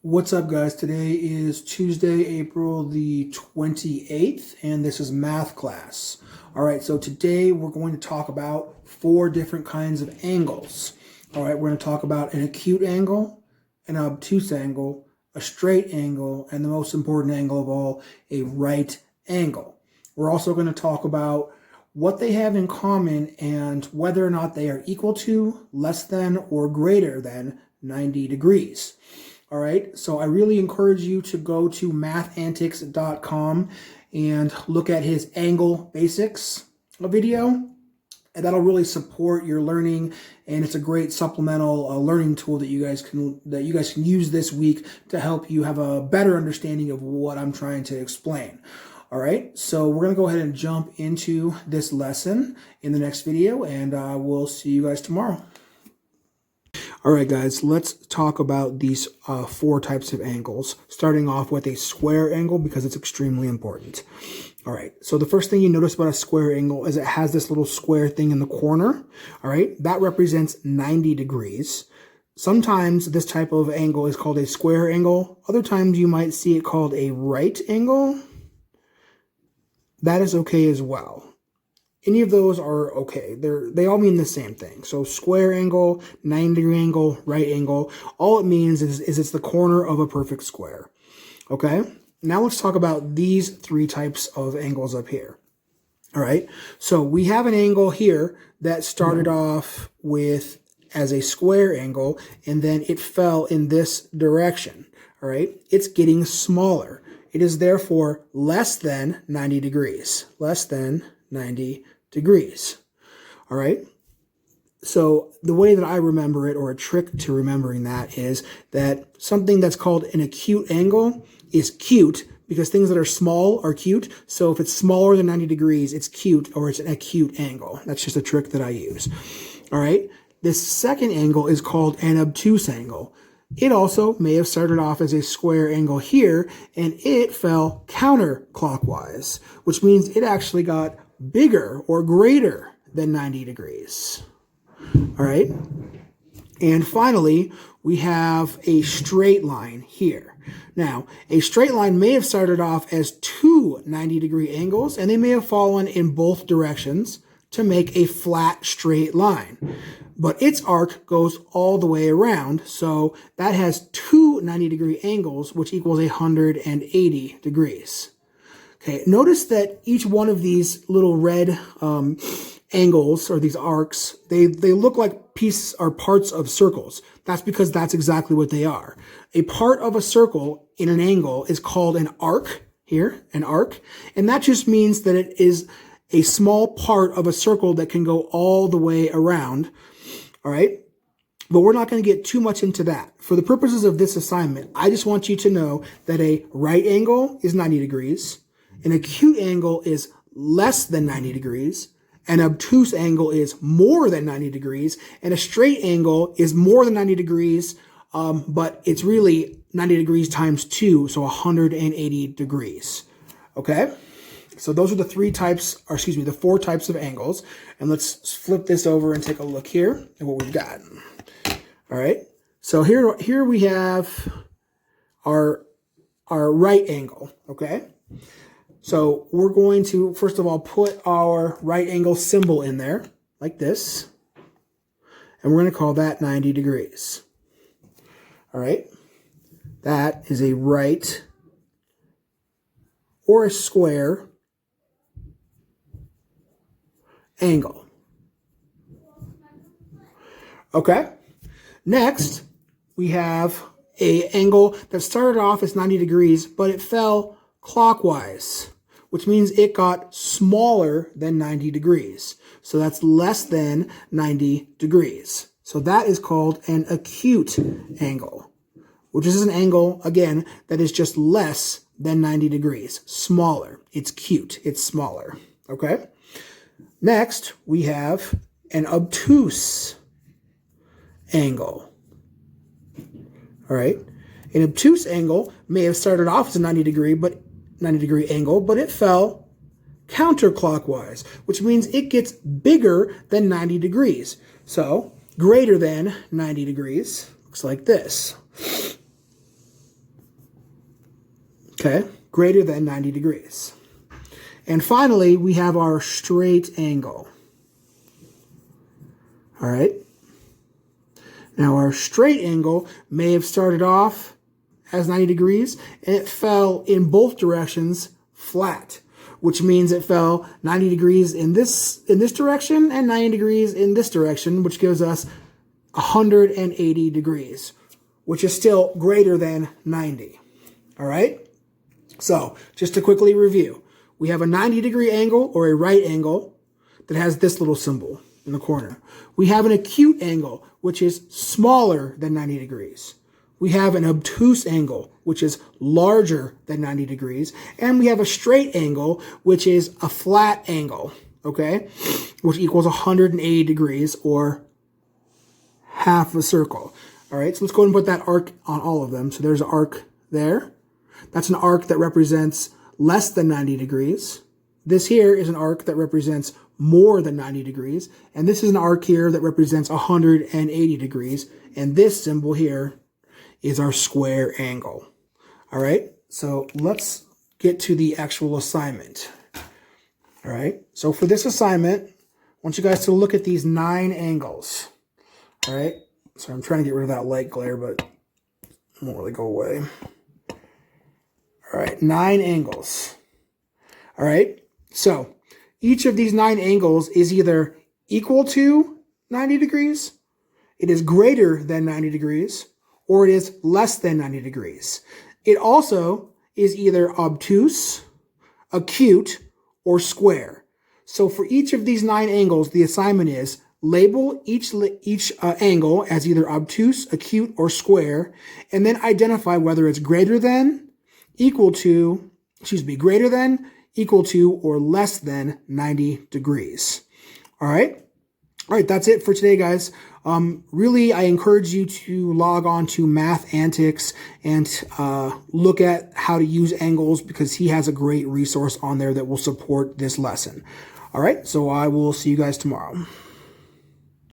What's up, guys? Today is Tuesday, April the 28th, and this is math class. All right, so today we're going to talk about 4 different kinds of angles. All right, we're going to talk about an acute angle, an obtuse angle, a straight angle, and the most important angle of all, a right angle. We're also going to talk about what they have in common and whether or not they are equal to, less than, or greater than 90 degrees. All right, so I really encourage you to go to mathantics.com and look at his angle basics video, and that'll really support your learning, and it's a great supplemental learning tool that you guys can use this week to help you have a better understanding of what I'm trying to explain. All right, so we're going to go ahead and jump into this lesson in the next video, and we'll see you guys tomorrow. All right, guys, let's talk about these 4 types of angles, starting off with a square angle because it's extremely important. All right, so the first thing you notice about a square angle is it has this little square thing in the corner. All right, that represents 90 degrees. Sometimes this type of angle is called a square angle. Other times you might see it called a right angle. That is okay as well. Any of those are okay. They all mean the same thing. So square angle, 90-degree angle, right angle, all it means is it's the corner of a perfect square. Okay? Now let's talk about these 3 types of angles up here. All right? So we have an angle here that started off with as a square angle, and then it fell in this direction. All right? It's getting smaller. It is therefore less than 90 degrees. Less than 90 degrees. All right. So the way that I remember it, or a trick to remembering that, is that something that's called an acute angle is cute because things that are small are cute. So if it's smaller than 90 degrees, it's cute, or it's an acute angle. That's just a trick that I use. All right. This second angle is called an obtuse angle. It also may have started off as a square angle here, and it fell counterclockwise, which means it actually got bigger or greater than 90 degrees. All right. And finally, we have a straight line here. Now, a straight line may have started off as 2 90-degree angles, and they may have fallen in both directions to make a flat straight line. But its arc goes all the way around, so that has 2 90-degree angles, which equals 180 degrees. Okay, notice that each one of these little red angles, or these arcs, they look like pieces or parts of circles. That's because that's exactly what they are. A part of a circle in an angle is called an arc, here, an arc, and that just means that it is a small part of a circle that can go all the way around, all right? But we're not going to get too much into that. For the purposes of this assignment, I just want you to know that a right angle is 90 degrees, an acute angle is less than 90 degrees, an obtuse angle is more than 90 degrees, and a straight angle is more than 90 degrees, but it's really 90 degrees times 2, so 180 degrees. Okay? So those are the 4 types of angles. And let's flip this over and take a look here at what we've got. All right. So here we have our right angle. Okay. So we're going to, first of all, put our right angle symbol in there like this. And we're going to call that 90 degrees. All right. That is a right or a square angle. Okay. Next, we have an angle that started off as 90 degrees, but it fell clockwise, which means it got smaller than 90 degrees. So that's less than 90 degrees. So that is called an acute angle, which is an angle, again, that is just less than 90 degrees, smaller. It's cute. It's smaller. Okay. Next, we have an obtuse angle. All right. An obtuse angle may have started off as a 90 degree angle, but it fell counterclockwise, which means it gets bigger than 90 degrees. So greater than 90 degrees looks like this. Okay, greater than 90 degrees. And finally, we have our straight angle. All right. Now, our straight angle may have started off as 90 degrees, and it fell in both directions flat, which means it fell 90 degrees in this direction and 90 degrees in this direction, which gives us 180 degrees, which is still greater than 90. All right? So, just to quickly review, we have a 90-degree angle or a right angle that has this little symbol in the corner. We have an acute angle, which is smaller than 90 degrees. We have an obtuse angle, which is larger than 90 degrees. And we have a straight angle, which is a flat angle, okay? Which equals 180 degrees or half a circle. All right, so let's go ahead and put that arc on all of them. So there's an arc there. That's an arc that represents less than 90 degrees. This here is an arc that represents more than 90 degrees. And this is an arc here that represents 180 degrees. And this symbol here is our square angle. All right, so let's get to the actual assignment. All right, so for this assignment, I want you guys to look at these 9 angles. All right, so I'm trying to get rid of that light glare, but it won't really go away. All right, 9 angles. All right, so each of these 9 angles is either equal to 90 degrees, it is greater than 90 degrees, or it is less than 90 degrees. It also is either obtuse, acute, or square. So for each of these 9 angles, the assignment is label each angle as either obtuse, acute, or square, and then identify whether it's greater than, equal to, greater than, equal to, or less than 90 degrees. All right? All right, that's it for today, guys. Really, I encourage you to log on to Math Antics and look at how to use angles, because he has a great resource on there that will support this lesson. All right, so I will see you guys tomorrow.